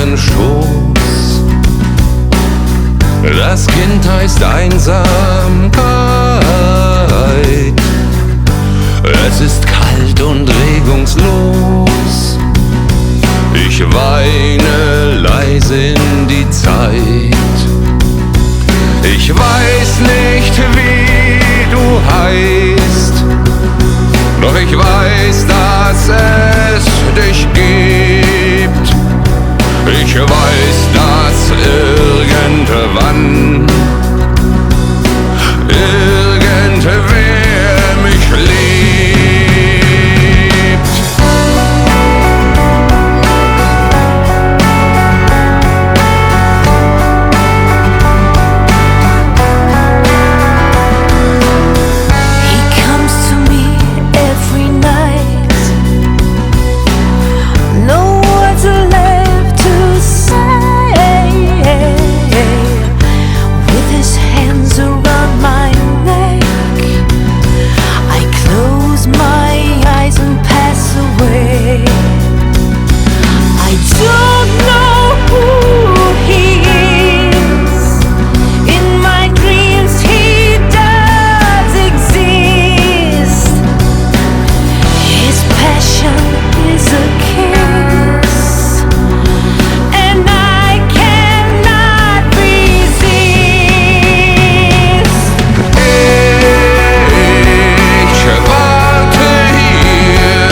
ihren Schoß. Das Kind heißt Einsamkeit. Es ist kalt und regungslos. Ich weine leise in die Zeit. Ich weiß nicht, wie du heißt, doch ich weiß, dass es dich gibt. Ich weiß, dass irgendwann irgendwer mich liebt. He comes to me every night. No words are left to say. With his hands around my neck, I close my eyes and pass away. I don't know who he is. In my dreams he does exist. His passion is a kiss, and I cannot resist. Ich warte hier.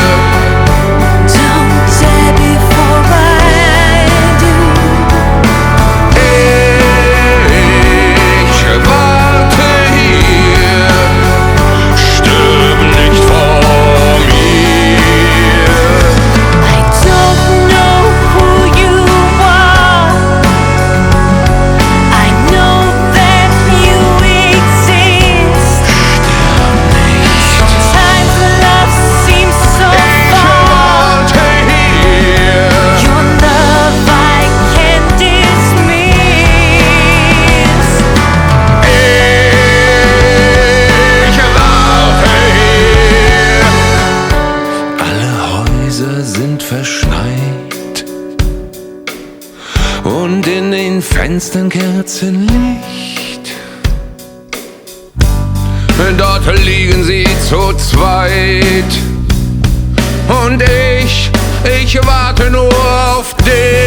Don't say before I do. Ich warte hier. Stirb nicht vor mir. I don't know who you are. I know that you exist. Sometimes love seems so far. Warte hier. Your love I can't dismiss. Ich warte hier. Alle Häuser sind verschneit und in den Fenstern Kerzenlicht. Dort liegen sie zu zweit und ich warte nur auf dich.